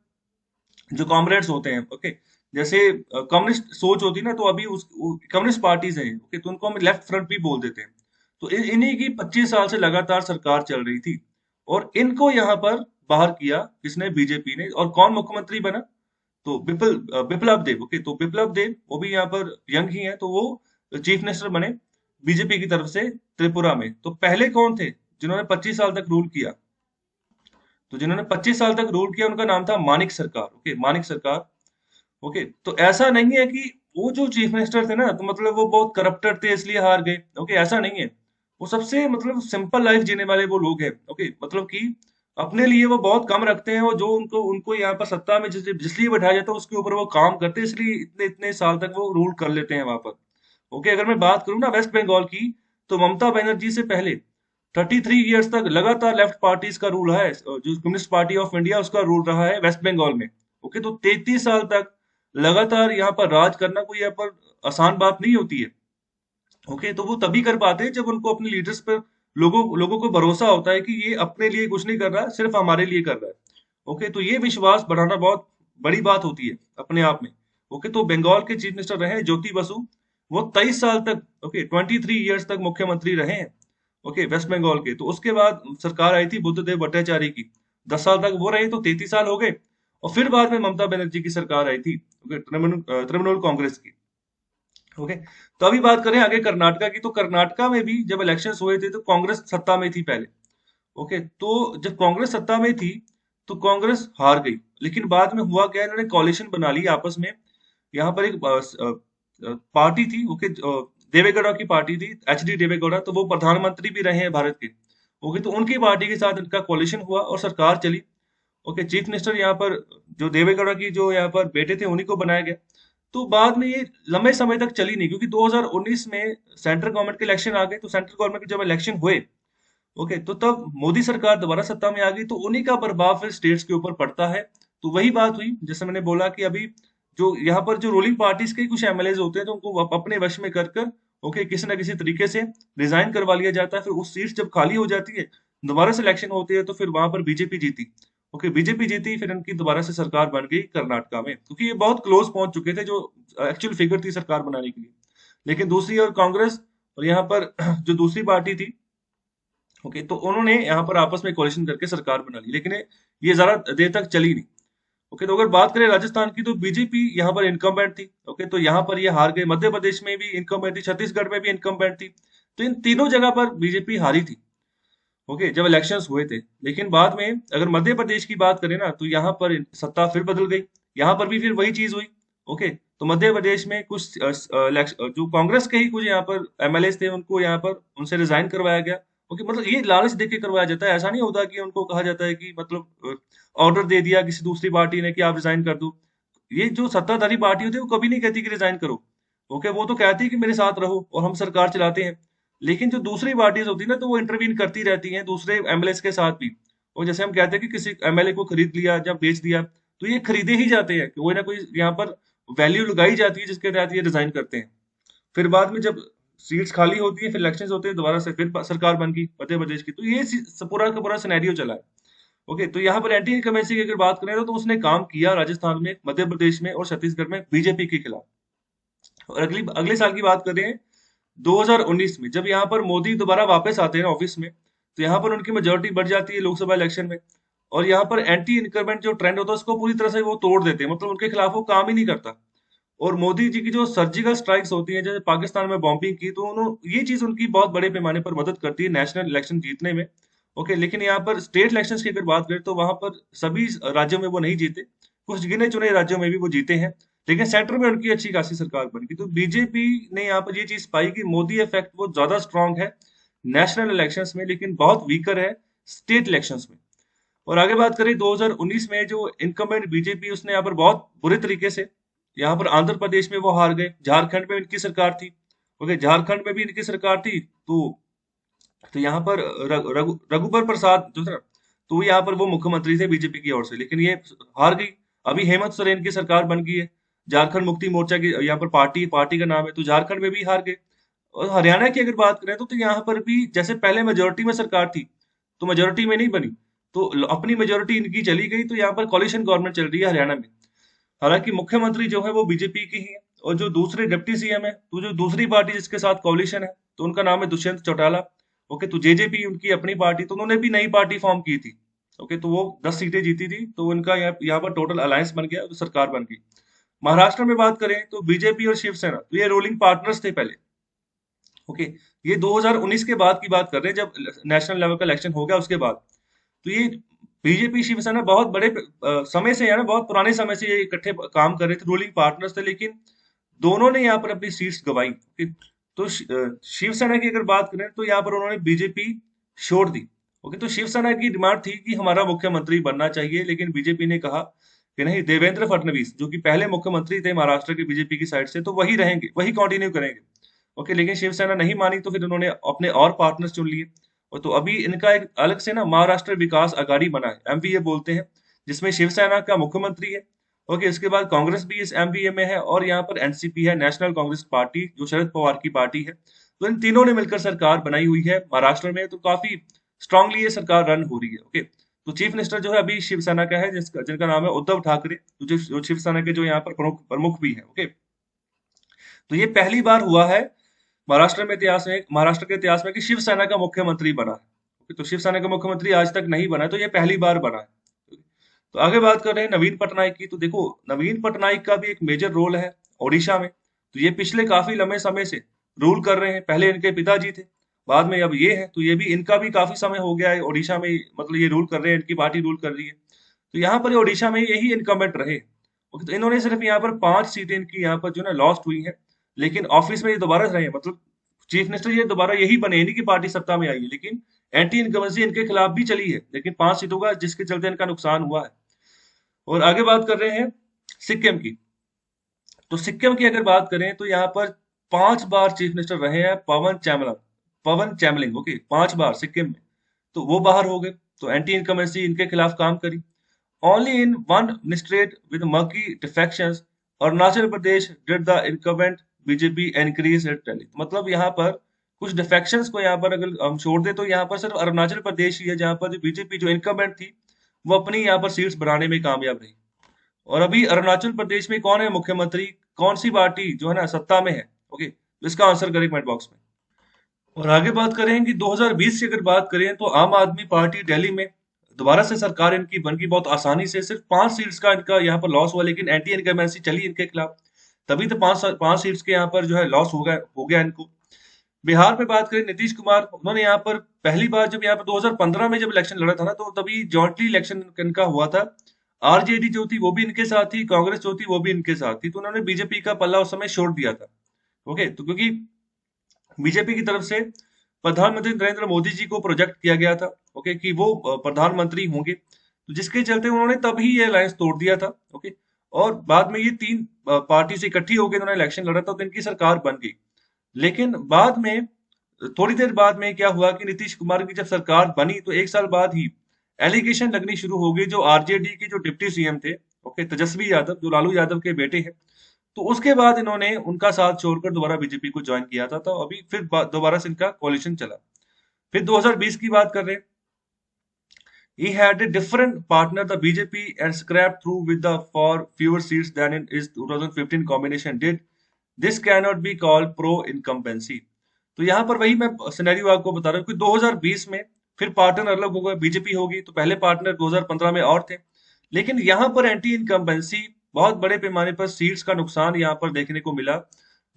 S1: जो कॉमरेड्स होते हैं, ओके, जैसे कम्युनिस्ट सोच होती है ना, तो अभी उस कम्युनिस्ट पार्टीज हैं, ओके, तो उनको हम लेफ्ट फ्रंट भी बोल देते हैं। तो इन्हीं की 25 साल से लगातार सरकार चल रही थी और इनको यहाँ पर बाहर किया किसने, बीजेपी ने। और कौन मुख्यमंत्री बना, तो बिप्लब देव। ओके, तो बिप्लब देव वो भी यहाँ पर यंग ही है, तो वो चीफ मिनिस्टर बने बीजेपी की तरफ से त्रिपुरा में। तो पहले कौन थे जिन्होंने 25 साल तक रूल किया, तो जिन्होंने 25 साल तक रूल किया उनका नाम था मानिक सरकार। ओके, मानिक सरकार। ओके, तो ऐसा नहीं है कि वो जो चीफ मिनिस्टर थे ना, तो मतलब वो बहुत करप्टेड थे इसलिए हार गए। ओके, ऐसा नहीं है। वो सबसे मतलब सिंपल लाइफ जीने वाले वो लोग हैं। ओके, मतलब कि अपने लिए वो बहुत कम रखते हैं, और जो उनको उनको यहाँ पर सत्ता में जिसलिए बैठाया जाता है उसके ऊपर वो काम करते हैं, इसलिए इतने इतने साल तक वो रूल कर लेते हैं वहां पर। ओके, अगर मैं बात करूँ ना वेस्ट बंगाल की, तो ममता बनर्जी से पहले 33 ईयर्स तक लगातार लेफ्ट पार्टीज का रूल है, जो कम्युनिस्ट पार्टी ऑफ इंडिया उसका रूल रहा है वेस्ट बंगाल में। ओके, तो 33 साल तक लगातार यहाँ पर राज करना कोई यहाँ पर आसान बात नहीं होती है। ओके, तो वो तभी कर पाते हैं जब उनको अपने लीडर्स पर लोगों लोगों को भरोसा होता है कि ये अपने लिए कुछ नहीं कर रहा, सिर्फ हमारे लिए कर रहा है। ओके, तो ये विश्वास बढ़ाना बहुत बड़ी बात होती है अपने आप में। ओके, तो बंगाल के चीफ मिनिस्टर रहे ज्योति बसु, वो 23 साल तक, ओके, 23 ईयर्स तक मुख्यमंत्री रहे हैं। ओके, वेस्ट बंगाल के। तो उसके बाद सरकार आई थी बुद्धदेव भट्टाचार्य की, 10 साल तक वो रहे, तो 33 साल हो गए। और फिर बाद में ममता बनर्जी की सरकार आई थी, ओके, तृणमूल कांग्रेस की। ओके, तो अभी बात करें आगे कर्नाटका की, तो कर्नाटका में भी जब इलेक्शंस हुए थे तो कांग्रेस सत्ता में थी पहले। ओके, तो जब कांग्रेस सत्ता में थी, तो कांग्रेस हार गई। लेकिन बाद में हुआ क्या, इन्होंने कॉलिशन बना ली आपस में। यहाँ पर एक पार्टी थी, ओके, देवेगौड़ा की पार्टी थी, एचडी देवेगौड़ा, तो वो प्रधानमंत्री भी रहे हैं भारत के। ओके, तो उनकी पार्टी के साथ इनका कोalition हुआ और सरकार चली। ओके, चीफ मिनिस्टर यहाँ पर जो देवेगौड़ा की जो यहाँ पर बेटे थे उन्हीं को बनाया गया। तो बाद में ये लंबे समय तक चली नहीं, क्योंकि 2019 में सेंट्रल गवर्नमेंट के इलेक्शन आ गए। तो सेंट्रल गवर्नमेंट के जब इलेक्शन हुए, ओके, तो तब मोदी सरकार दोबारा सत्ता में आ गई, तो उन्हीं का प्रभाव फिर स्टेट्स के ऊपर पड़ता है। तो वही बात हुई, जैसे मैंने बोला कि अभी जो यहाँ पर जो रूलिंग पार्टीज के कुछ एमएलए होते हैं, तो उनको अपने वश में कर कर, ओके, किसी ना किसी तरीके से रिजाइन करवा लिया जाता है। फिर उस सीट जब खाली हो जाती है, दोबारा से इलेक्शन होती है, तो फिर वहां पर बीजेपी जीती। ओके, बीजेपी जीती, फिर इनकी दोबारा से सरकार बन गई कर्नाटका में, क्योंकि ये बहुत क्लोज पहुंच चुके थे जो एक्चुअल फिगर थी सरकार बनाने के लिए। लेकिन दूसरी ओर कांग्रेस और यहाँ पर जो दूसरी पार्टी थी, ओके, तो उन्होंने यहाँ पर आपस में कोalition करके सरकार बना ली, लेकिन ये ज्यादा देर तक चली नहीं। ओके, तो अगर बात करें राजस्थान की, तो बीजेपी यहाँ पर इनकम्बेंट थी। ओके, तो यहाँ पर ये हार गए। मध्य प्रदेश में भी इनकम्बेंट थी, छत्तीसगढ़ में भी इनकम्बेंट थी। तो इन तीनों जगह पर बीजेपी हारी थी, ओके, जब इलेक्शंस हुए थे। लेकिन बाद में अगर मध्य प्रदेश की बात करें ना, तो यहाँ पर सत्ता फिर बदल गई। यहाँ पर भी फिर वही चीज हुई। ओके, तो मध्य प्रदेश में कुछ जो कांग्रेस के ही कुछ यहाँ पर एमएलए थे, उनको यहाँ पर उनसे रिजाइन करवाया गया। ओके, मतलब ये लालच देके के करवाया जाता है, ऐसा नहीं होता कि उनको कहा जाता है कि मतलब ऑर्डर दे दिया किसी दूसरी पार्टी ने कि आप रिजाइन कर दो। ये जो सत्ताधारी पार्टी होती है, वो कभी नहीं कहती कि रिजाइन करो। ओके, वो तो कहती है कि मेरे साथ रहो और हम सरकार चलाते हैं। लेकिन जो दूसरी पार्टीज होती है ना, तो वो इंटरवीन करती रहती हैं दूसरे एमएलए के साथ भी। और जैसे हम कहते हैं कि किसी एमएलए को खरीद लिया या बेच दिया, तो ये खरीदे ही जाते हैं कि कोई ना कोई यहाँ पर वैल्यू लगाई जाती है जिसके तहत ये रिजाइन करते हैं। फिर बाद में जब सीट्स खाली होती है, फिर इलेक्शन होते हैं, दोबारा से फिर सरकार बन गई मध्य प्रदेश की। तो ये पूरा का पूरा सिनेरियो चला है। ओके, तो यहाँ पर एंटी इनकमेंसी की अगर बात करें, तो उसने काम किया राजस्थान में, मध्य प्रदेश में और छत्तीसगढ़ में बीजेपी के खिलाफ। और अगले साल की बात करें, 2019 में, जब यहाँ पर मोदी दोबारा वापस आते हैं ऑफिस में, तो यहाँ पर उनकी मेजोरिटी बढ़ जाती है लोकसभा इलेक्शन में। और यहाँ पर एंटी इनकमेंट जो ट्रेंड होता है, उसको पूरी तरह से वो तोड़ देते हैं, मतलब उनके खिलाफ वो काम ही नहीं करता। और मोदी जी की जो सर्जिकल स्ट्राइक्स होती हैं, जैसे पाकिस्तान में बॉम्बिंग की, तो उन्होंने ये चीज उनकी बहुत बड़े पैमाने पर मदद करती है नेशनल इलेक्शन जीतने में। ओके, लेकिन यहाँ पर स्टेट इलेक्शंस की अगर बात करें, तो वहां पर सभी राज्यों में वो नहीं जीते, कुछ गिने चुने राज्यों में भी वो जीते हैं। लेकिन सेंटर में उनकी अच्छी खासी सरकार बन गई। तो बीजेपी ने यहाँ पर ये चीज पाई कि मोदी इफेक्ट वो ज्यादा स्ट्रांग है नेशनल इलेक्शंस में, लेकिन बहुत वीकर है स्टेट इलेक्शंस में। और आगे बात करें, 2019 में जो इनकम्बेंट बीजेपी, उसने यहाँ पर बहुत बुरे तरीके से, यहाँ पर आंध्र प्रदेश में वो हार गए, झारखंड में इनकी सरकार थी। ओके, झारखंड में भी इनकी सरकार थी। तो यहाँ पर रघुबर प्रसाद जो था, तो यहाँ पर वो मुख्यमंत्री थे बीजेपी की ओर से, लेकिन ये हार गई। अभी हेमंत सोरेन की सरकार बन गई है, झारखंड मुक्ति मोर्चा की यहाँ पर पार्टी का नाम है, तो झारखंड में भी हार गए। और हरियाणा की अगर बात करें, तो यहाँ पर भी जैसे पहले मेजोरिटी में सरकार थी, तो मेजोरिटी में नहीं बनी, तो अपनी मेजोरिटी इनकी चली गई, तो यहाँ पर कॉलिशन गवर्नमेंट चल रही है हरियाणा में। हालांकि मुख्यमंत्री जो है वो बीजेपी की ही है, और जो दूसरे डिप्टी सीएम है, तो जो दूसरी पार्टी जिसके साथ कॉलिशन है, तो उनका नाम है दुष्यंत चौटाला। ओके, तो जेजेपी उनकी अपनी पार्टी, तो उन्होंने भी नई पार्टी फॉर्म की थी। ओके, तो वो 10 सीटें जीती थी, तो उनका यहाँ पर टोटल अलायंस बन गया, तो सरकार बन गई। महाराष्ट्र में बात करें, तो बीजेपी और शिवसेना, तो ये रूलिंग पार्टनर्स थे पहले। ओके, ये 2019 के बाद की बात कर रहे हैं, जब नेशनल लेवल का इलेक्शन हो गया उसके बाद। तो ये बीजेपी शिवसेना बहुत बड़े समय से, यानी बहुत पुराने समय से ये इकट्ठे काम कर रहे थे, रूलिंग पार्टनर्स थे, लेकिन दोनों ने यहाँ पर अपनी सीट्स गंवाई। ओके, तो शिवसेना की अगर बात करें, तो यहाँ पर उन्होंने बीजेपी छोड़ दी। ओके, तो शिवसेना की डिमांड थी कि हमारा मुख्यमंत्री बनना चाहिए, लेकिन बीजेपी ने कहा कि नहीं, देवेंद्र फडणवीस जो कि पहले मुख्यमंत्री थे महाराष्ट्र के बीजेपी की साइड से, तो वही रहेंगे, वही कंटिन्यू करेंगे। ओके, लेकिन शिवसेना नहीं मानी, तो फिर उन्होंने अपने और पार्टनर्स चुन लिए। और तो अभी इनका एक अलग से ना महाराष्ट्र विकास अघाड़ी बना है, एमवीए बोलते हैं, जिसमें शिवसेना का मुख्यमंत्री है। ओके, इसके बाद कांग्रेस भी इस एमवीए में है, और यहाँ पर एनसीपी है, नेशनल कांग्रेस पार्टी, जो शरद पवार की पार्टी है। तो इन तीनों ने मिलकर सरकार बनाई हुई है महाराष्ट्र में, तो काफी स्ट्रांगली ये सरकार रन हो रही है। ओके, तो चीफ मिनिस्टर जो है अभी शिवसेना का है, जिनका नाम है उद्धव ठाकरे, जो शिवसेना के जो यहाँ पर प्रमुख प्रमुख भी है। ओके, तो ये पहली बार हुआ है महाराष्ट्र के इतिहास में कि शिवसेना का मुख्यमंत्री बना है। ओके, तो शिवसेना का मुख्यमंत्री आज तक नहीं बना है, तो ये पहली बार बना है। तो आगे बात कर रहे हैं नवीन पटनायक की, तो देखो नवीन पटनायक का भी एक मेजर रोल है ओडिशा में। तो ये पिछले काफी लंबे समय से रूल कर रहे हैं, पहले इनके पिताजी थे, बाद में अब ये है, तो ये भी इनका भी काफी समय हो गया है ओडिशा में, मतलब ये रूल कर रहे हैं, इनकी पार्टी रूल कर रही है। तो यहाँ पर ये ओडिशा में यही इनकमेंट रहे। ओके, तो इन्होंने सिर्फ यहाँ पर 5 सीटें इनकी यहाँ पर जो ना लॉस्ट हुई हैं, लेकिन ऑफिस में ये दोबारा रहे, मतलब चीफ मिनिस्टर ये दोबारा यही बने, इन्हीं की पार्टी सत्ता में आई है, लेकिन एंटी इनकमेंसी इनके खिलाफ भी चली है, लेकिन 5 सीटों का जिसके चलते इनका नुकसान हुआ है। और आगे बात कर रहे हैं सिक्किम की। तो सिक्किम की अगर बात करें तो यहाँ पर 5 बार चीफ मिनिस्टर रहे हैं पवन चैमलिंग, ओके, 5 बार सिक्किम में। तो वो बाहर हो गए, तो एंटी इनकमेंसी इनके खिलाफ काम करी। Only in one state with murky defections, Arunachal Pradesh did the incumbent BJP increase it rally. मतलब यहाँ पर कुछ डिफेक्शंस को यहाँ पर अगर हम छोड़ दे तो यहाँ पर सिर्फ अरुणाचल प्रदेश ही है जहाँ पर बीजेपी जो इनकमेंट थी वो अपनी यहाँ पर सीट्स बढ़ाने में कामयाब रही। और अभी अरुणाचल प्रदेश में कौन है मुख्यमंत्री, कौन सी पार्टी जो है ना सत्ता में है? ओके, तो इसका आंसर करें कमेंट बॉक्स में। और आगे बात करें कि 2020 की अगर बात करें तो आम आदमी पार्टी दिल्ली में दोबारा से सरकार इनकी बन गई बहुत आसानी से। सिर्फ 5 सीट्स का इनका यहाँ पर लॉस हुआ, लेकिन एंटी इनकमेंसी चली इनके खिलाफ, तभी तो पांच सीट्स के यहाँ पर जो है लॉस हो गया इनको। बिहार में बात करें नीतीश कुमार, उन्होंने यहाँ पर पहली बार जब यहाँ पर 2015 में जब इलेक्शन लड़ा था ना, तो तभी जॉइंटली इलेक्शन इनका हुआ था। आरजेडी जो थी वो भी इनके साथ थी, कांग्रेस जो थी वो भी इनके साथ थी, तो उन्होंने बीजेपी का पल्ला उस समय छोड़ दिया था। ओके, तो क्योंकि बीजेपी की तरफ से प्रधानमंत्री नरेंद्र मोदी जी को प्रोजेक्ट किया गया था, ओके, कि वो प्रधानमंत्री होंगे, तो जिसके चलते उन्होंने तभी ये अलायंस तोड़ दिया था। ओके, और बाद में ये 3 पार्टी से इकट्ठी होकर इन्होंने इलेक्शन लड़ा था, तो इनकी सरकार बन गई। लेकिन बाद में थोड़ी देर बाद में क्या हुआ कि नीतीश कुमार की जब सरकार बनी तो 1 साल बाद ही एलिगेशन लगनी शुरू हो गई, जो आरजेडी के जो डिप्टी सीएम थे, ओके, तेजस्वी यादव, जो लालू यादव के बेटे हैं, तो उसके बाद इन्होंने उनका साथ छोड़कर दोबारा बीजेपी को ज्वाइन किया था। तो अभी फिर दोबारा से इनका कोalition चला। फिर 2020 की बात कर रहे हैं। He had a different partner, the BJP, and scrapped through with the for fewer seats than in his 2015 combination did. This cannot be called pro incumbency. तो यहाँ पर वही मैं सिनेरियो आपको बता रहा हूँ कि 2020 में फिर पार्टनर अलग हो गए, बीजेपी होगी, तो पहले पार्टनर 2015 में और थे। लेकिन यहाँ पर एंटी इनकम्बेंसी बहुत बड़े पैमाने पर सीट्स का नुकसान यहाँ पर देखने को मिला।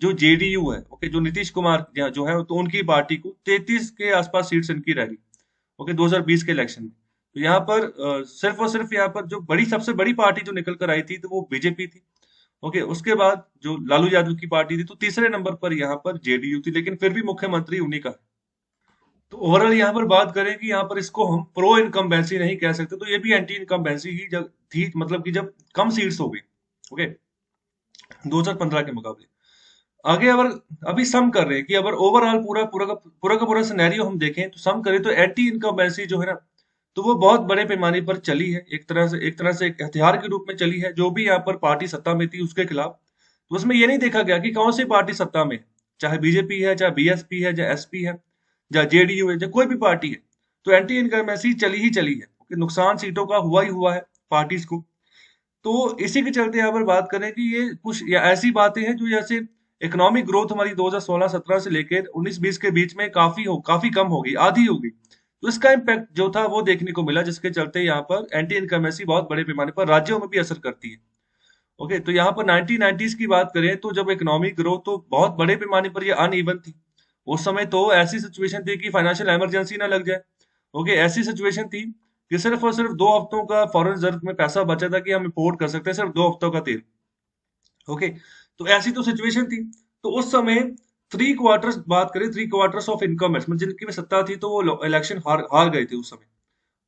S1: जो जेडीयू है, ओके, जो नीतीश कुमार जो है, तो उनकी पार्टी को 33 के आसपास सीट्स इनकी रही, ओके, 2020 के इलेक्शन में। तो यहाँ पर सिर्फ और सिर्फ यहाँ पर जो सबसे बड़ी पार्टी जो निकल कर आई थी तो वो बीजेपी थी। ओके, उसके बाद जो लालू यादव की पार्टी थी, तो तीसरे नंबर पर यहाँ पर जेडीयू थी, लेकिन फिर भी मुख्यमंत्री उन्हीं का है। तो ओवरऑल यहाँ पर बात करें कि यहाँ पर इसको हम प्रो इनकम्बेंसी नहीं कह सकते, तो ये भी एंटी इनकम्बेंसी ही जब थी, मतलब कि जब कम सीट्स हो गई, ओके, 2015 के मुकाबले। आगे अगर अभी सम कर रहे हैं कि अगर ओवरऑल पूरा का पूरा सिनेरियो हम देखें तो सम करें तो एंटी इनकम्बेंसी जो है ना, तो वो बहुत बड़े पैमाने पर चली है, एक तरह से एक हथियार के रूप में चली है, जो भी यहाँ पर पार्टी सत्ता में थी उसके खिलाफ। तो उसमें ये नहीं देखा गया कि कौन सी पार्टी सत्ता में है, चाहे बीजेपी है, चाहे बीएसपी है, चाहे एसपी है, चाहे जेडीयू है, चाहे कोई भी पार्टी है, तो एंटी इनकम्बेंसी चली ही चली है, क्योंकि नुकसान सीटों का हुआ ही हुआ है पार्टीज को। तो इसी के चलते यहाँ पर बात करें कि ये कुछ या ऐसी बातें हैं जो जैसे इकोनॉमिक ग्रोथ हमारी 2016-17 से लेकर 19-20 के बीच में काफी कम हो गई, आधी हो गई। तो इसका इम्पैक्ट जो था वो देखने को मिला, जिसके चलते यहाँ पर एंटी इनकमेंसी बहुत बड़े पैमाने पर राज्यों में भी असर करती है। ओके, तो यहाँ पर 1990s की बात करें तो जब इकोनॉमिक ग्रोथ तो बहुत बड़े पैमाने पर ये अनइवन थी। उस समय तो ऐसी सिचुएशन थी कि फाइनेंशियल इमरजेंसी ना लग जाए। ओके, ऐसी सिचुएशन थी कि सिर्फ और सिर्फ 2 हफ्तों का फॉरेन रिजर्व में पैसा बचा था कि हम इंपोर्ट कर सकते हैं सिर्फ 2 हफ्तों का तेल। ओके, तो ऐसी तो सिचुएशन थी। तो उस समय 3 क्वार्टर्स बात करें, 3 क्वार्टर्स ऑफ इनकम जिनकी में सत्ता थी, तो वो इलेक्शन हार गए थे उस समय।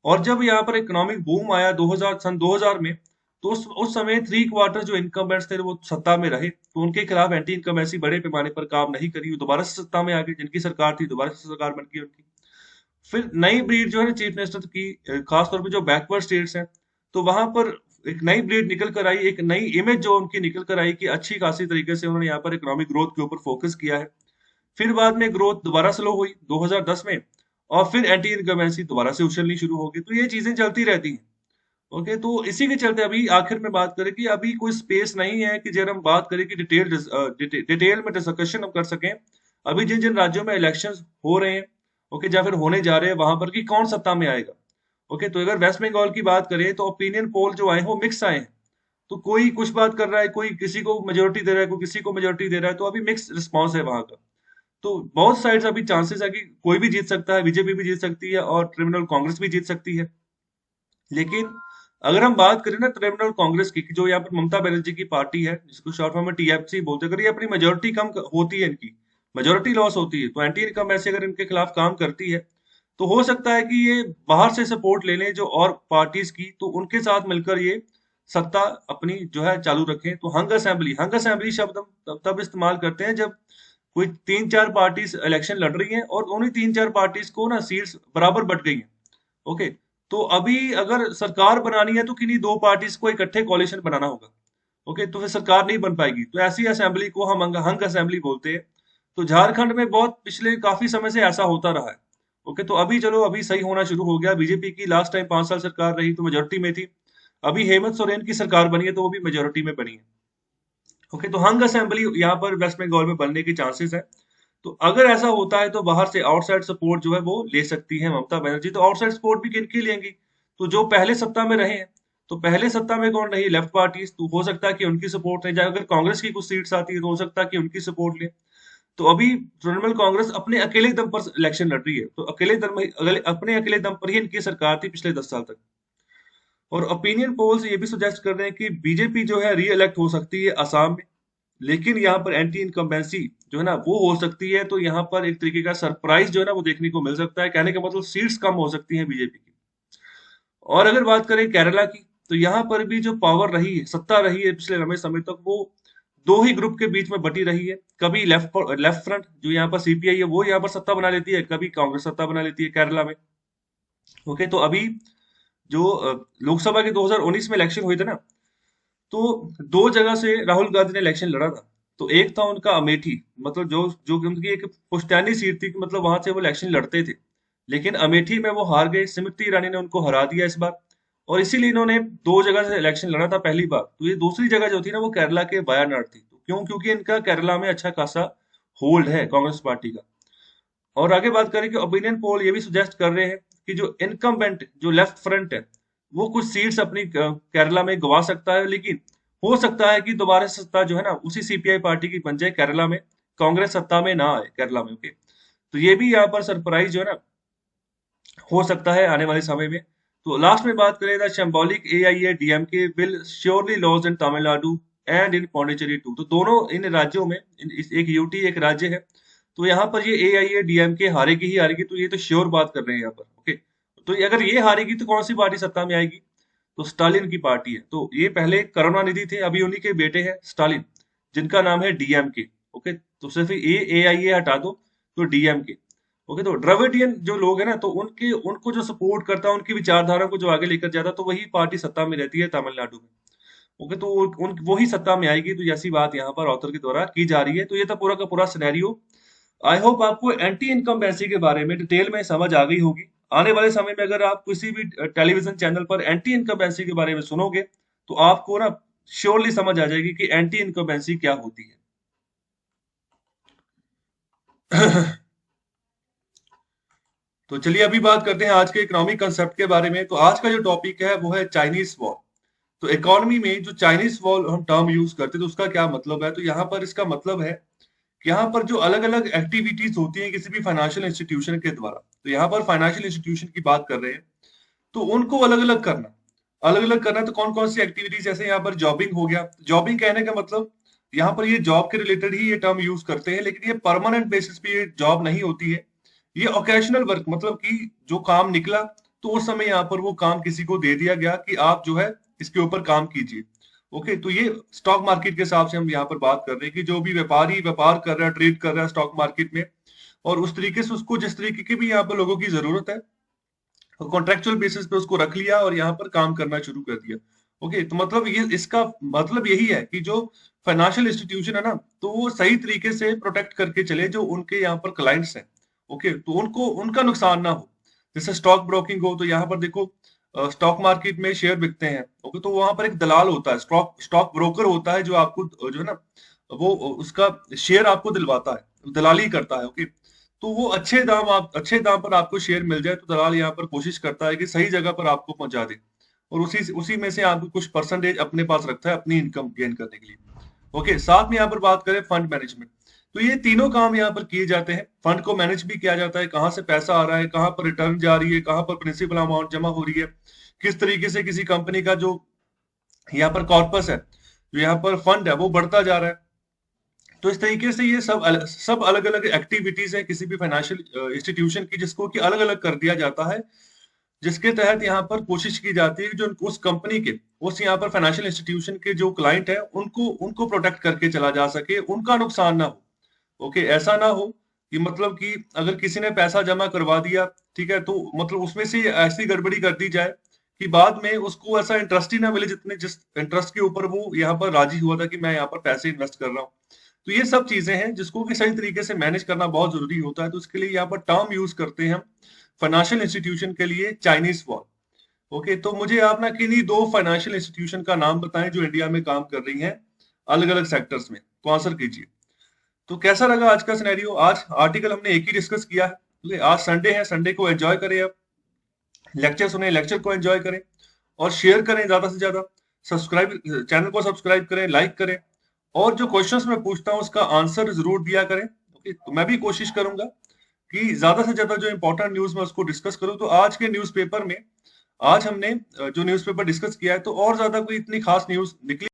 S1: और जब यहाँ पर इकोनॉमिक बूम आया 2000 में, तो उस समय 3 क्वार्टर जो इनकम्बेंट्स थे वो सत्ता में रहे, तो उनके खिलाफ एंटी इनकमेंसी बड़े पैमाने पर काम नहीं करी, वो दोबारा से सत्ता में आ गई, जिनकी सरकार थी दोबारा से सरकार बन गई उनकी। फिर नई ब्रीड जो है ना चीफ मिनिस्टर की, खासतौर पे जो बैकवर्ड स्टेट्स हैं, तो वहां पर एक नई ब्रीड निकल कर आई, एक नई इमेज जो उनकी निकल कर आई कि अच्छी खासी तरीके से उन्होंने यहाँ पर इकोनॉमिक ग्रोथ के ऊपर फोकस किया है। फिर बाद में ग्रोथ दोबारा स्लो हुई 2010 में, और फिर एंटी इनकमेंसी दोबारा से उछलनी शुरू हो गई। तो ये चीजें चलती रहती हैं। ओके, तो इसी के चलते अभी आखिर में बात करें कि अभी कोई स्पेस नहीं है कि जब हम बात करें कि डिटेल में डिस्कशन हम कर सकें अभी जिन जिन राज्यों में इलेक्शंस हो रहे हैं, ओके, या फिर होने जा रहे हैं वहां पर कि कौन सत्ता में आएगा। ओके, तो अगर वेस्ट बंगाल की बात करें तो ओपिनियन पोल जो आए हैं वो मिक्स आए हैं। तो कोई कुछ बात कर रहा है, कोई किसी को मेजोरिटी दे रहा है, कोई किसी को मेजोरिटी दे रहा है, तो अभी मिक्स रिस्पॉन्स है वहां का। तो बहुत साइड्स अभी चांसेस है कि कोई भी जीत सकता है, बीजेपी भी जीत सकती है और ट्रिब्यूनल कांग्रेस भी जीत सकती है। लेकिन अगर हम बात करें ना तृणमूल कांग्रेस की, कि जो यहाँ पर ममता बनर्जी की पार्टी है, जिसको शॉर्ट फॉर्म में टीएमसी बोलते हैं, अगर ये अपनी मेजोरिटी कम होती है, इनकी मेजोरिटी लॉस होती है, तो एंटी इनकम ऐसे अगर इनके खिलाफ काम करती है, तो हो सकता है कि ये बाहर से सपोर्ट ले लें जो और पार्टीज की, तो उनके साथ मिलकर ये सत्ता अपनी जो है चालू रखें। तो हंग असेंबली शब्द हम तब इस्तेमाल करते हैं जब कोई 3-4 पार्टीज इलेक्शन लड़ रही हैं और उन्हीं 3-4 पार्टीज को ना सीट्स बराबर बट गई हैं। ओके, तो अभी अगर सरकार बनानी है तो किन्हीं दो पार्टीज को इकट्ठे कोalition बनाना होगा। ओके, तो फिर सरकार नहीं बन पाएगी, तो ऐसी असेंबली को हम हंग असेंबली बोलते हैं। तो झारखंड में बहुत पिछले काफी समय से ऐसा होता रहा है। ओके, तो अभी चलो अभी सही होना शुरू हो गया। बीजेपी की लास्ट टाइम 5 साल सरकार रही तो मेजोरिटी में थी। अभी हेमंत सोरेन की सरकार बनी है तो वो भी मेजोरिटी में बनी है। ओके, तो हंग असेंबली यहाँ पर वेस्ट बंगाल में बनने के चांसेस है। तो अगर ऐसा होता है तो बाहर से आउटसाइड सपोर्ट जो है वो ले सकती है ममता बनर्जी। तो आउटसाइड सपोर्ट भी किनकी लेंगी? तो जो पहले सत्ता में रहे हैं, तो पहले सत्ता में कौन रही? Left parties. तो हो सकता है कि उनकी सपोर्ट ले जाए। अगर कांग्रेस की कुछ सीट्स आती है तो हो सकता है कि उनकी सपोर्ट ले। तो अभी तृणमूल कांग्रेस अपने अकेले दम पर इलेक्शन लड़ रही है, तो अपने अकेले दम पर ही इनकी सरकार थी पिछले 10 साल तक। और ओपिनियन पोल्स ये भी सुजेस्ट कर रहे हैं कि बीजेपी जो है री इलेक्ट हो सकती है असम में, लेकिन यहाँ पर एंटी इनकम्बेंसी जो है ना वो हो सकती है। तो यहाँ पर एक तरीके का सरप्राइज जो है ना वो देखने को मिल सकता है। कहने का मतलब सीट्स कम हो सकती हैं बीजेपी की। और अगर बात करें केरला की, तो यहाँ पर भी जो पावर रही है, सत्ता रही है पिछले लंबे समय तक, वो दो ही ग्रुप के बीच में बटी रही है। कभी लेफ्ट फ्रंट जो यहाँ पर सीपीआई है वो यहाँ पर सत्ता बना लेती है, कभी कांग्रेस सत्ता बना लेती है केरला में। ओके, तो अभी जो लोकसभा के 2019 में इलेक्शन हुए थे ना, तो दो जगह से राहुल गांधी ने इलेक्शन लड़ा था। तो एक था उनका अमेठी, मतलब जो जो कि उनकी एक पुश्तैनी सीट थी, कि मतलब वहां से वो इलेक्शन लड़ते थे। लेकिन अमेठी में वो हार गए, स्मृति ईरानी ने उनको हरा दिया इस बार। और इसीलिए इन्होंने दो जगह से इलेक्शन लड़ा था पहली बार। तो ये दूसरी जगह जो थी ना वो केरला के वायनाड थी। तो क्यों? क्योंकि इनका केरला में अच्छा खासा होल्ड है कांग्रेस पार्टी का। और आगे बात करें कि ओपिनियन पोल ये भी सुजेस्ट कर रहे हैं कि जो इनकम्बेंट जो लेफ्ट फ्रंट है वो कुछ सीट्स अपनी केरला में गवा सकता है। लेकिन हो सकता है कि दोबारा से सत्ता जो है ना उसी सीपीआई पार्टी की बन जाए केरला में, कांग्रेस सत्ता में ना आए केरला में। ओके, तो ये भी यहाँ पर सरप्राइज जो है ना हो सकता है आने वाले समय में। तो लास्ट में बात करें the symbolic AIADMK will surely loss in Tamil Nadu and in Pondicherry too. तो दोनों इन राज्यों में एक यूटी एक राज्य है, तो यहाँ पर ये एआईए डीएमके हारेगी ही हारेगी। तो ये तो श्योर बात कर रहे हैं यहाँ पर। ओके, तो अगर ये हारेगी तो कौन सी पार्टी सत्ता में आएगी? तो स्टालिन की पार्टी है। तो ये पहले करुणानिधि थे, अभी उन्हीं के बेटे हैं स्टालिन, जिनका नाम है डीएमके। ओके, तो सिर्फ ए एआईए हटा दो तो डीएमके। ओके, तो द्रविडियन जो लोग हैं ना, तो उनके उनको जो सपोर्ट करता है, उनकी विचारधारा को जो आगे लेकर जाता है, तो वही पार्टी सत्ता में रहती है तमिलनाडु में। ओके, तो उन वही सत्ता में आएगी। तो जैसी बात यहाँ पर ऑथर के द्वारा की जा रही है। तो ये था पूरा का पूरा सिनेरियो। आई होप आपको एंटी इनकम्बेंसी के बारे में डिटेल में समझ आ गई होगी। आने वाले समय में अगर आप किसी भी टेलीविजन चैनल पर एंटी इनकम्बेंसी के बारे में सुनोगे तो आपको ना श्योरली समझ आ जाएगी कि एंटी इनकम्बेंसी क्या होती है। तो चलिए अभी बात करते हैं आज के इकोनॉमिक कंसेप्ट के बारे में। तो आज का जो टॉपिक है वो है चाइनीज वॉल। तो इकोनॉमी में जो चाइनीज वॉल हम टर्म यूज करते हैं तो उसका क्या मतलब है? तो यहाँ पर इसका मतलब है कि यहाँ पर जो अलग अलग एक्टिविटीज होती हैं किसी भी फाइनेंशियल इंस्टीट्यूशन के द्वारा, तो यहाँ पर फाइनेंशियल इंस्टीट्यूशन की बात कर रहे हैं, तो उनको अलग अलग करना। तो कौन कौन सी एक्टिविटीज? जैसे यहाँ पर जॉबिंग हो गया। जॉबिंग कहने का मतलब यहाँ पर ये जॉब के रिलेटेड ही ये टर्म यूज करते हैं, लेकिन ये परमानेंट बेसिस पे ये जॉब नहीं होती है। ये ओकेशनल वर्क, मतलब कि जो काम निकला तो उस समय यहाँ पर वो काम किसी को दे दिया गया कि आप जो है इसके ऊपर काम कीजिए। ओके, तो ये स्टॉक मार्केट के हिसाब से हम यहाँ पर बात कर रहे हैं कि जो भी व्यापारी व्यापार कर रहा है, ट्रेड कर रहा है स्टॉक मार्केट में, और उस तरीके से उसको जिस तरीके की भी यहाँ पर लोगों की जरूरत है, कॉन्ट्रेक्चुअल बेसिस पे उसको रख लिया और यहाँ पर काम करना शुरू कर दिया। ओके, तो मतलब ये इसका मतलब यही है कि जो फाइनेंशियल इंस्टीट्यूशन है ना, तो वो सही तरीके से प्रोटेक्ट करके चले जो उनके यहाँ पर क्लाइंट्स हैं। ओके, तो उनको उनका नुकसान ना हो। जैसे स्टॉक ब्रोकिंग हो, तो यहाँ पर देखो स्टॉक मार्केट में शेयर बिकते हैं। ओके, तो वहां पर एक दलाल होता है, स्टॉक स्टॉक ब्रोकर होता है, जो आपको जो है ना वो उसका शेयर आपको दिलवाता है, दलाली करता है। ओके, तो वो अच्छे दाम पर आपको शेयर मिल जाए, तो दलाल यहाँ पर कोशिश करता है कि सही जगह पर आपको पहुंचा दे, और उसी उसी में से आपको कुछ परसेंटेज अपने पास रखता है अपनी इनकम गेन करने के लिए। ओके, साथ में यहाँ पर बात करें फंड मैनेजमेंट, तो ये तीनों काम यहाँ पर किए जाते हैं। फंड को मैनेज भी किया जाता है, कहाँ से पैसा आ रहा है, कहाँ पर रिटर्न जा रही है, कहाँ पर प्रिंसिपल अमाउंट जमा हो रही है, किस तरीके से किसी कंपनी का जो यहाँ पर कॉर्पस है, जो यहाँ पर फंड है, वो बढ़ता जा रहा है। तो इस तरीके से ये सब अलग अलग एक्टिविटीज हैं किसी भी फाइनेंशियल इंस्टीट्यूशन की, जिसको कि अलग अलग कर दिया जाता है, जिसके तहत यहाँ पर कोशिश की जाती है कि जो उस कंपनी के, उस यहाँ पर फाइनेंशियल इंस्टीट्यूशन के जो क्लाइंट है, उनको उनको प्रोटेक्ट करके चला जा सके, उनका नुकसान ना हो। ओके, ऐसा ना हो कि मतलब कि अगर किसी ने पैसा जमा करवा दिया, ठीक है, तो मतलब उसमें से ऐसी गड़बड़ी कर दी जाए कि बाद में उसको ऐसा इंटरेस्ट ही ना मिले जितने जिस इंटरेस्ट के ऊपर वो यहाँ पर राजी हुआ था कि मैं यहाँ पर पैसे इन्वेस्ट कर रहा हूँ। तो ये सब चीजें हैं जिसको कि सही तरीके से मैनेज करना बहुत जरूरी होता है। तो इसके लिए यहाँ पर टर्म यूज करते हैं हम फाइनेंशियल इंस्टीट्यूशन के लिए, चाइनीज वॉल। ओके, तो मुझे आप ना किन्हीं दो फाइनेंशियल इंस्टीट्यूशन का नाम बताएं जो इंडिया में काम कर रही हैं अलग अलग सेक्टर्स में, तो आंसर कीजिए। तो कैसा लगा आज का सिनेरियो? आज आर्टिकल हमने एक ही डिस्कस किया है। आज संडे है, संडे को एंजॉय करें, आप लेक्चर सुने, लेक्चर को एंजॉय करें और शेयर करें ज्यादा से ज्यादा। सब्सक्राइब, चैनल को सब्सक्राइब करें, लाइक करें, और जो क्वेश्चंस मैं पूछता हूँ उसका आंसर जरूर दिया करें। ओके, तो मैं भी कोशिश करूंगा कि ज्यादा से ज्यादा जो इंपॉर्टेंट न्यूज मैं उसको डिस्कस करूं। तो आज के न्यूज़पेपर में, आज हमने जो न्यूज़पेपर डिस्कस किया है, तो और ज्यादा कोई इतनी खास न्यूज निकली